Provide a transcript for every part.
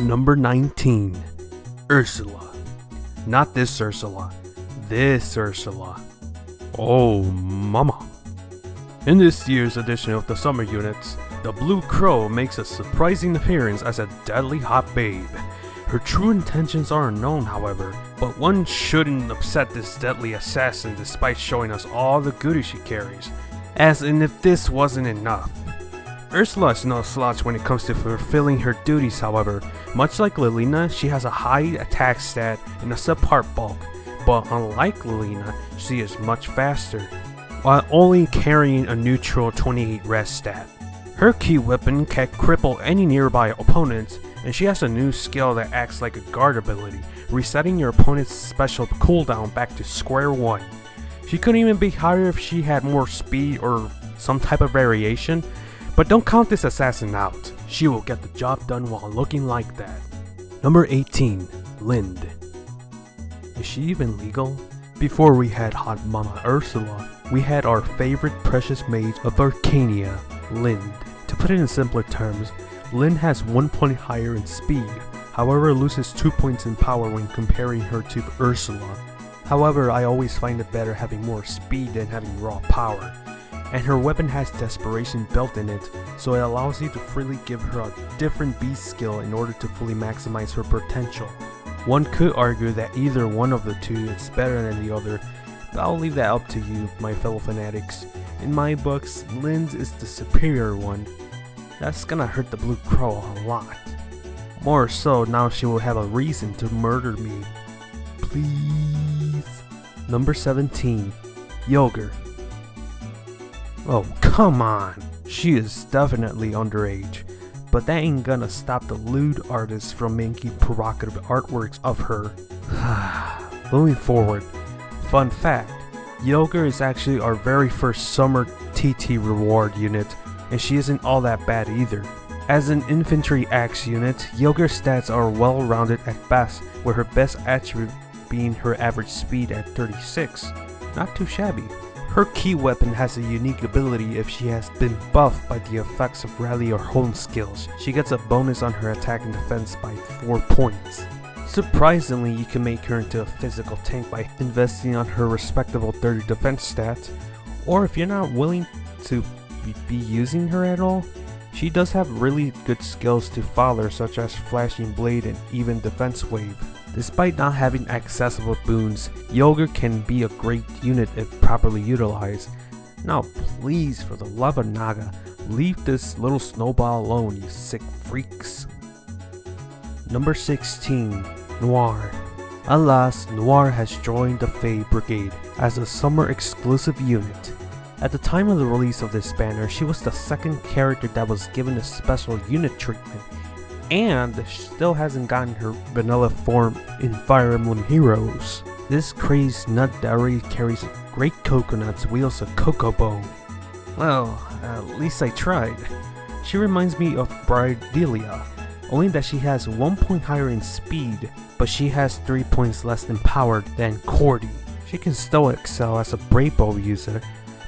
Number 19. Ursula. Not this Ursula. This Ursula. Oh, mama. In this year's edition of the Summer Units, the Blue Crow makes a surprising appearance as a deadly hot babe. Her true intentions are unknown, however, but one shouldn't upset this deadly assassin despite showing us all the goodies she carries, as in if this wasn't enough. Ursula is no slouch when it comes to fulfilling her duties, however. Much like Lilina, she has a high attack stat and a subpar bulk, but unlike Lilina, she is much faster, while only carrying a neutral 28 res stat. Her key weapon can cripple any nearby opponents, and she has a new skill that acts like a guard ability, resetting your opponent's special cooldown back to square one. She couldn't even be higher if she had more speed or some type of variation, but don't count this assassin out. She will get the job done while looking like that. Number 18. Lind. Is she even legal? Before we had Hot Mama Ursula, we had our favorite precious mage of Arcania, Lind. To put it in simpler terms, Lind has 1 point higher in speed, however loses 2 points in power when comparing her to Ursula. However, I always find it better having more speed than having raw power, and her weapon has desperation built in it, so it allows you to freely give her a different beast skill in order to fully maximize her potential. One could argue that either one of the two is better than the other, but I'll leave that up to you, my fellow fanatics. In my books, Lind is the superior one. That's gonna hurt the Blue Crow a lot. More so, now she will have a reason to murder me. Please. Number 17. Yogurt. Oh, come on. She is definitely underage, but that ain't gonna stop the lewd artists from making provocative artworks of her. Moving forward, fun fact, Yogurt is actually our very first summer TT reward unit, and she isn't all that bad either. As an infantry axe unit, Yogurt's stats are well rounded at best, with her best attribute being her average speed at 36. Not too shabby. Her key weapon has a unique ability. If she has been buffed by the effects of rally or home skills, she gets a bonus on her attack and defense by 4 points. Surprisingly, you can make her into a physical tank by investing on her respectable 30 defense stat, or if you're not willing to be using her at all, she does have really good skills to follow, such as Flashing Blade and even Defense Wave. Despite not having accessible boons, Yogurt can be a great unit if properly utilized. Now please, for the love of Naga, leave this little snowball alone, you sick freaks. Number 16. Noir. Alas, Noir has joined the Fae Brigade as a summer exclusive unit. At the time of the release of this banner, she was the second character that was given a special unit treatment, and still hasn't gotten her vanilla form in Fire Emblem Heroes. This crazed nut dairy carries great coconuts, wields a Cocobo. Well, at least I tried. She reminds me of Bridelia, only that she has 1 point higher in speed, but she has 3 points less in power than Cordy. She can still excel as a Brave Bow user,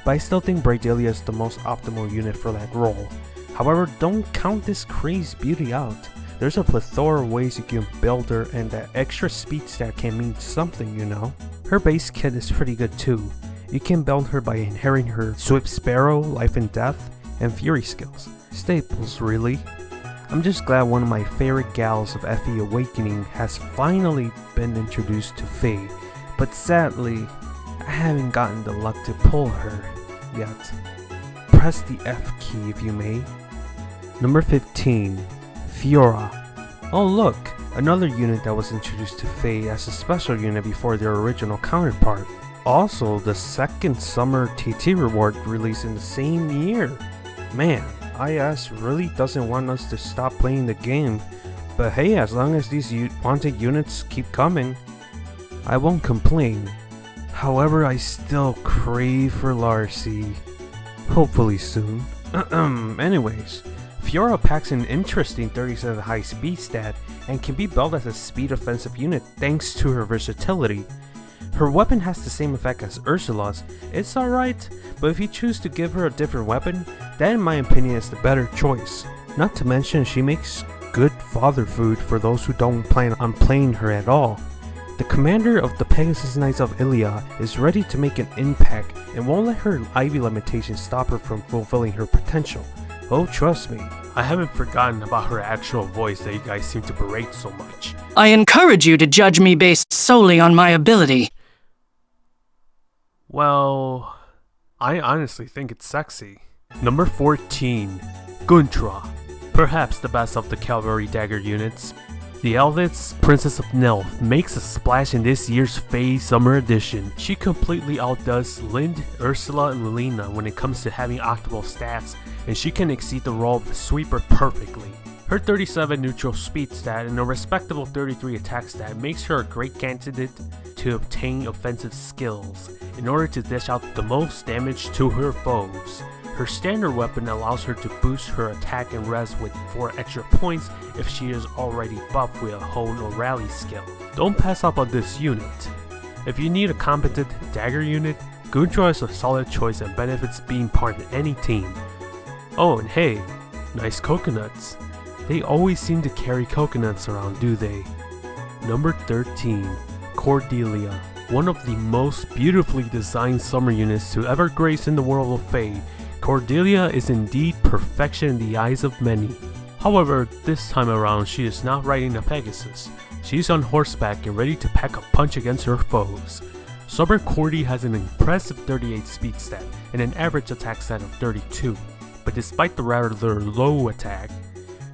but I still think Bridelia is the most optimal unit for that role. However, don't count this crazed beauty out. There's a plethora of ways you can build her, and that extra speed stat can mean something, you know. Her base kit is pretty good too. You can build her by inheriting her Swift Sparrow, Life and Death, and Fury skills. Staples, really. I'm just glad one of my favorite gals of FE Awakening has finally been introduced to Fae, but sadly, I haven't gotten the luck to pull her yet. Press the F key if you may. Number 15. Fiora. Oh look, another unit that was introduced to Fae as a special unit before their original counterpart. Also, the second summer TT reward released in the same year. Man, IS really doesn't want us to stop playing the game, but hey, as long as these wanted units keep coming, I won't complain. However, I still crave for Larcy. Hopefully soon. Anyways, Fiora packs an interesting 37 high speed stat and can be built as a speed offensive unit thanks to her versatility. Her weapon has the same effect as Ursula's. It's alright, but if you choose to give her a different weapon, that in my opinion is the better choice. Not to mention she makes good fodder food for those who don't plan on playing her at all. The commander of the Pegasus Knights of Ilia is ready to make an impact and won't let her Ivy limitations stop her from fulfilling her potential. Oh, trust me, I haven't forgotten about her actual voice that you guys seem to berate so much. I encourage you to judge me based solely on my ability. Well, I honestly think it's sexy. Number 14. Guntra. Perhaps the best of the cavalry dagger units. The eldest Princess of Nelf makes a splash in this year's Fae Summer Edition. She completely outdoes Lind, Ursula, and Lilina when it comes to having octopus stats, and she can exceed the role of the sweeper perfectly. Her 37 neutral speed stat and a respectable 33 attack stat makes her a great candidate to obtain offensive skills in order to dish out the most damage to her foes. Her standard weapon allows her to boost her attack and res with 4 extra points if she is already buffed with a hone or rally skill. Don't pass up on this unit. If you need a competent dagger unit, Guntra is a solid choice and benefits being part of any team. Oh, and hey, nice coconuts. They always seem to carry coconuts around, do they? Number 13. Cordelia. One of the most beautifully designed summer units to ever grace in the world of Fae, Cordelia is indeed perfection in the eyes of many. However, this time around she is not riding a Pegasus. She's on horseback and ready to pack a punch against her foes. Summer Cordy has an impressive 38 speed stat and an average attack stat of 32, but despite the rather low attack,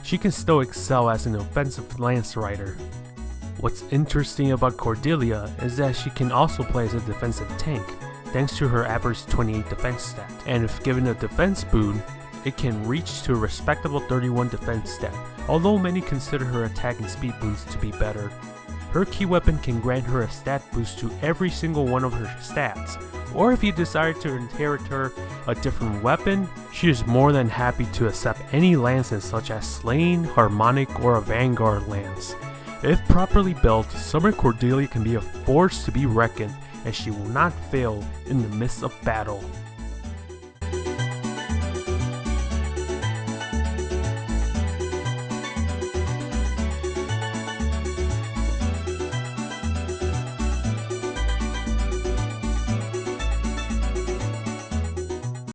she can still excel as an offensive lance rider. What's interesting about Cordelia is that she can also play as a defensive tank, thanks to her average 28 defense stat, and if given a defense boon, it can reach to a respectable 31 defense stat, although many consider her attack and speed boons to be better. Her key weapon can grant her a stat boost to every single one of her stats, or if you desire to inherit her a different weapon, she is more than happy to accept any lances such as Slaying, Harmonic, or a Vanguard lance. If properly built, Summer Cordelia can be a force to be reckoned, and she will not fail in the midst of battle.